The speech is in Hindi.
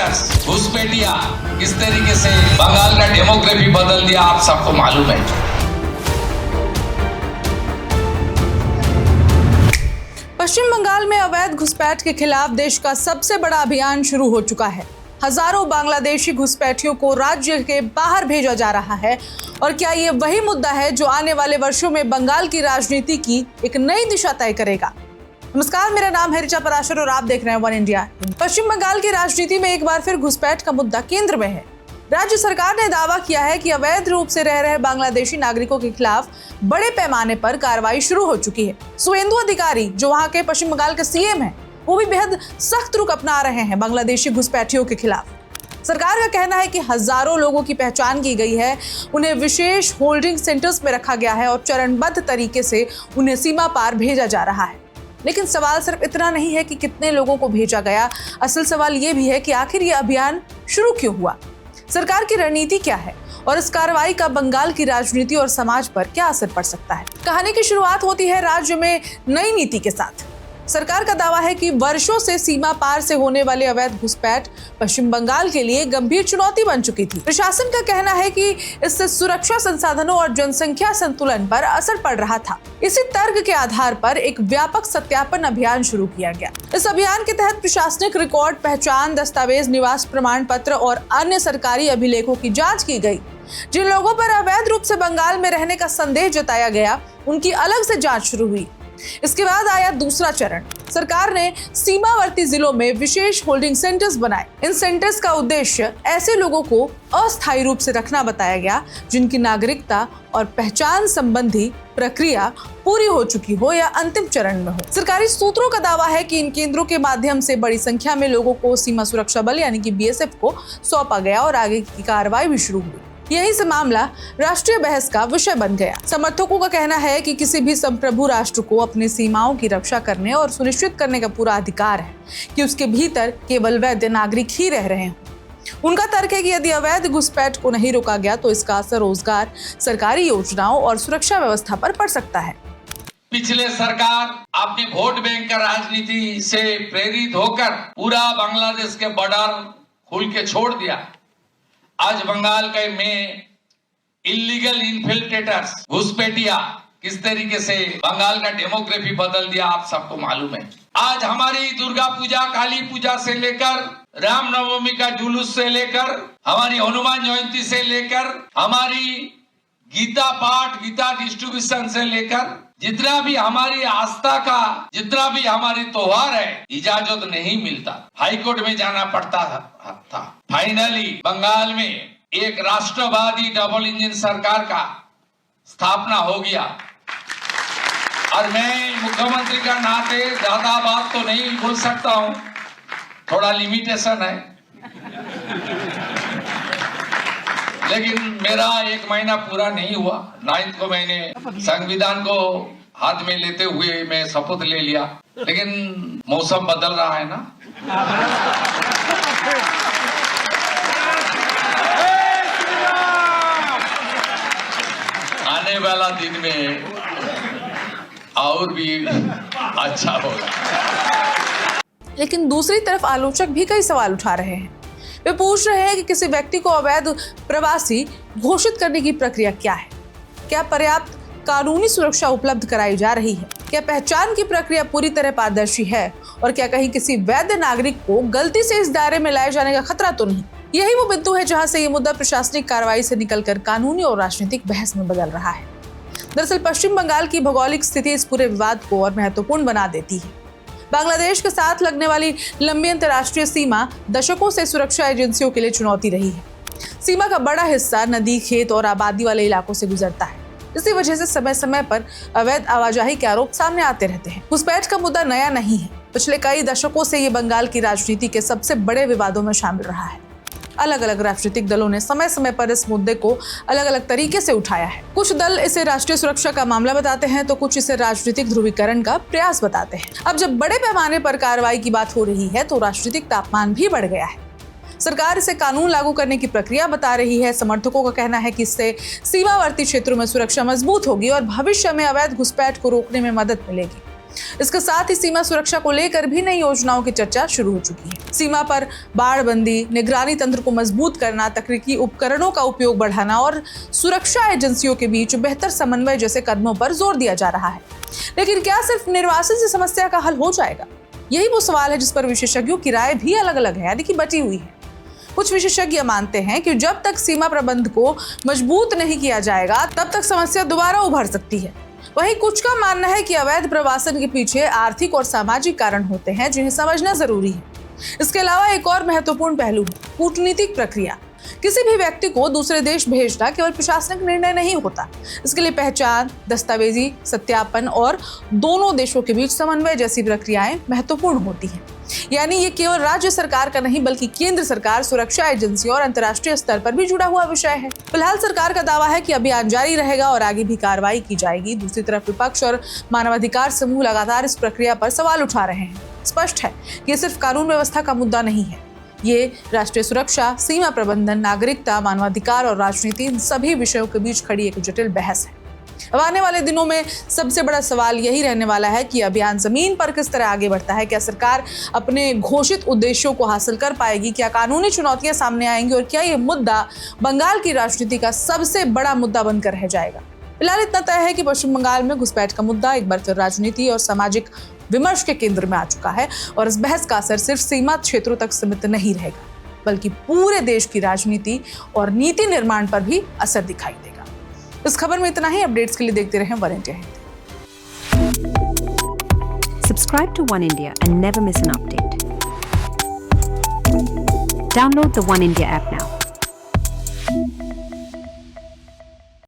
इन्फिल्ट्रेटर्स, घुसपैठिया किस तरीके से बंगाल का डेमोग्राफी बदल दिया आप सबको मालूम है। पश्चिम बंगाल में अवैध घुसपैठ के खिलाफ देश का सबसे बड़ा अभियान शुरू हो चुका है। हजारों बांग्लादेशी घुसपैठियों को राज्य के बाहर भेजा जा रहा है। और क्या ये वही मुद्दा है जो आने वाले वर्षों में बंगाल की राजनीति की एक नई दिशा तय करेगा? नमस्कार, मेरा नाम है ऋचा पराशर और आप देख रहे हैं वन इंडिया। पश्चिम बंगाल की राजनीति में एक बार फिर घुसपैठ का मुद्दा केंद्र में है। राज्य सरकार ने दावा किया है कि अवैध रूप से रह रहे बांग्लादेशी नागरिकों के खिलाफ बड़े पैमाने पर कार्रवाई शुरू हो चुकी है। सुवेंदु अधिकारी, जो वहां के पश्चिम बंगाल के सीएम हैं, वो भी बेहद सख्त रुख अपना रहे हैं बांग्लादेशी घुसपैठियों के खिलाफ। सरकार का कहना है कि हजारों लोगों की पहचान की गई है, उन्हें विशेष होल्डिंग सेंटर्स में रखा गया है और चरणबद्ध तरीके से उन्हें सीमा पार भेजा जा रहा है। लेकिन सवाल सिर्फ इतना नहीं है कि कितने लोगों को भेजा गया, असल सवाल ये भी है कि आखिर ये अभियान शुरू क्यों हुआ, सरकार की रणनीति क्या है और इस कार्रवाई का बंगाल की राजनीति और समाज पर क्या असर पड़ सकता है। कहानी की शुरुआत होती है राज्य में नई नीति के साथ। सरकार का दावा है कि वर्षों से सीमा पार से होने वाले अवैध घुसपैठ पश्चिम बंगाल के लिए गंभीर चुनौती बन चुकी थी। प्रशासन का कहना है कि इससे सुरक्षा संसाधनों और जनसंख्या संतुलन पर असर पड़ रहा था। इसी तर्क के आधार पर एक व्यापक सत्यापन अभियान शुरू किया गया। इस अभियान के तहत प्रशासनिक रिकॉर्ड, पहचान दस्तावेज, निवास प्रमाण पत्र और अन्य सरकारी अभिलेखों की जाँच की गई। जिन लोगों पर अवैध रूप से बंगाल में रहने का संदेह जताया गया, उनकी अलग से जाँच शुरू हुई। इसके बाद आया दूसरा चरण। सरकार ने सीमावर्ती जिलों में विशेष होल्डिंग सेंटर्स बनाए। इन सेंटर्स का उद्देश्य ऐसे लोगों को अस्थायी रूप से रखना बताया गया जिनकी नागरिकता और पहचान संबंधी प्रक्रिया पूरी हो चुकी हो या अंतिम चरण में हो। सरकारी सूत्रों का दावा है कि इन केंद्रों के माध्यम से बड़ी संख्या में लोगों को सीमा सुरक्षा बल यानी कि बीएसएफ को सौंपा गया और आगे की कार्रवाई भी शुरू हुई। यही से मामला राष्ट्रीय बहस का विषय बन गया। समर्थकों का कहना है कि किसी भी संप्रभु राष्ट्र को अपनी सीमाओं की रक्षा करने और सुनिश्चित करने का पूरा अधिकार है कि उसके भीतर केवल वैध नागरिक ही रह रहे हों। उनका तर्क है कि यदि अवैध घुसपैठ को नहीं रोका गया तो इसका असर रोजगार, सरकारी योजनाओं और सुरक्षा व्यवस्था पर पड़ सकता है। पिछले सरकार अपनी वोट बैंक का राजनीति से प्रेरित होकर पूरा बांग्लादेश के बॉर्डर खोल के छोड़ दिया। आज बंगाल के में इलीगल इन्फिल्ट्रेटर्स, घुसपैठिया किस तरीके से बंगाल का डेमोग्राफी बदल दिया आप सबको मालूम है। आज हमारी दुर्गा पूजा, काली पूजा से लेकर रामनवमी का जुलूस से लेकर हमारी हनुमान जयंती से लेकर हमारी गीता पाठ, गीता डिस्ट्रीब्यूशन से लेकर जितना भी हमारी आस्था का जितना भी हमारी त्योहार है, इजाजत नहीं मिलता, हाईकोर्ट में जाना पड़ता था। फाइनली बंगाल में एक राष्ट्रवादी डबल इंजन सरकार का स्थापना हो गया और मैं मुख्यमंत्री का नाते ज्यादा बात तो नहीं बोल सकता हूँ, थोड़ा लिमिटेशन है, लेकिन मेरा 1 महीना पूरा नहीं हुआ। 9 को मैंने संविधान को हाथ में लेते हुए मैं शपथ ले लिया, लेकिन मौसम बदल रहा है ना। आने वाला दिन में और भी अच्छा होगा। लेकिन दूसरी तरफ आलोचक भी कई सवाल उठा रहे हैं। वे पूछ रहे हैं कि किसी व्यक्ति को अवैध प्रवासी घोषित करने की प्रक्रिया क्या है? क्या पर्याप्त कानूनी सुरक्षा उपलब्ध कराई जा रही है? क्या पहचान की प्रक्रिया पूरी तरह पारदर्शी है? और क्या कहीं किसी वैध नागरिक को गलती से इस दायरे में लाए जाने का खतरा तो नहीं? यही वो बिंदु है जहां से ये मुद्दा प्रशासनिक कार्रवाई से निकलकर कानूनी और राजनीतिक बहस में बदल रहा है। दरअसल पश्चिम बंगाल की भौगोलिक स्थिति इस पूरे विवाद को और महत्वपूर्ण बना देती है। बांग्लादेश के साथ लगने वाली लंबी अंतर्राष्ट्रीय सीमा दशकों से सुरक्षा एजेंसियों के लिए चुनौती रही है। सीमा का बड़ा हिस्सा नदी, खेत और आबादी वाले इलाकों से गुजरता है। इसी वजह से समय समय पर अवैध आवाजाही के आरोप सामने आते रहते हैं। घुसपैठ का मुद्दा नया नहीं है। पिछले कई दशकों से ये बंगाल की राजनीति के सबसे बड़े विवादों में शामिल रहा है। अलग अलग राजनीतिक दलों ने समय समय पर इस मुद्दे को अलग अलग तरीके से उठाया है। कुछ दल इसे राष्ट्रीय सुरक्षा का मामला बताते हैं तो कुछ इसे राजनीतिक ध्रुवीकरण का प्रयास बताते हैं। अब जब बड़े पैमाने पर कार्रवाई की बात हो रही है तो राजनीतिक तापमान भी बढ़ गया है। सरकार इसे कानून लागू करने की प्रक्रिया बता रही है। समर्थकों का कहना है कि इससे सीमावर्ती क्षेत्रों में सुरक्षा मजबूत होगी और भविष्य में अवैध घुसपैठ को रोकने में मदद मिलेगी। इसके साथ ही सीमा सुरक्षा को लेकर भी नई योजनाओं की चर्चा शुरू हो चुकी है। सीमा पर बाड़बंदी, निगरानी तंत्र को मजबूत करना, तकनीकी उपकरणों का उपयोग बढ़ाना और सुरक्षा एजेंसियों के बीच बेहतर समन्वय जैसे कदमों पर जोर दिया जा रहा है। लेकिन क्या सिर्फ निर्वासन से समस्या का हल हो जाएगा? यही वो सवाल है जिस पर विशेषज्ञों की राय भी अलग अलग है, यानी कि बटी हुई है। कुछ विशेषज्ञ मानते हैं कि जब तक सीमा प्रबंध को मजबूत नहीं किया जाएगा तब तक समस्या दोबारा उभर सकती है। वहीं कुछ का मानना है कि अवैध प्रवासन के पीछे आर्थिक और सामाजिक कारण होते हैं जिन्हें समझना जरूरी है। इसके अलावा एक और महत्वपूर्ण पहलू है कूटनीतिक प्रक्रिया। किसी भी व्यक्ति को दूसरे देश भेजना केवल प्रशासनिक निर्णय नहीं होता। इसके लिए पहचान, दस्तावेजी सत्यापन और दोनों देशों के बीच समन्वय जैसी प्रक्रियाएं महत्वपूर्ण होती हैं। यानी ये केवल राज्य सरकार का नहीं बल्कि केंद्र सरकार, सुरक्षा एजेंसी और अंतर्राष्ट्रीय स्तर पर भी जुड़ा हुआ विषय है। फिलहाल सरकार का दावा है कि अभियान जारी रहेगा और आगे भी कार्रवाई की जाएगी। दूसरी तरफ विपक्ष और मानवाधिकार समूह लगातार इस प्रक्रिया पर सवाल उठा रहे हैं। स्पष्ट है कि ये सिर्फ कानून व्यवस्था का मुद्दा नहीं है, ये राष्ट्रीय सुरक्षा, सीमा प्रबंधन, नागरिकता, मानवाधिकार और राजनीति, इन सभी विषयों के बीच खड़ी एक जटिल बहस है। अब आने वाले दिनों में सबसे बड़ा सवाल यही रहने वाला है कि अभियान जमीन पर किस तरह आगे बढ़ता है। क्या सरकार अपने घोषित उद्देश्यों को हासिल कर पाएगी? क्या कानूनी चुनौतियां सामने आएंगी? और क्या ये मुद्दा बंगाल की राजनीति का सबसे बड़ा मुद्दा बनकर रह जाएगा? फिलहाल इतना तय है कि पश्चिम बंगाल में घुसपैठ का मुद्दा एक बार फिर राजनीति और सामाजिक विमर्श के केंद्र में आ चुका है और इस बहस का असर सिर्फ सीमा क्षेत्रों तक सीमित नहीं रहेगा बल्कि पूरे देश की राजनीति और नीति निर्माण पर भी असर दिखाई देगा। इस खबर में इतना ही। अपडेट्स के लिए देखते रहें one India Hindi. Subscribe to One India and never miss an update. Download the One India app now.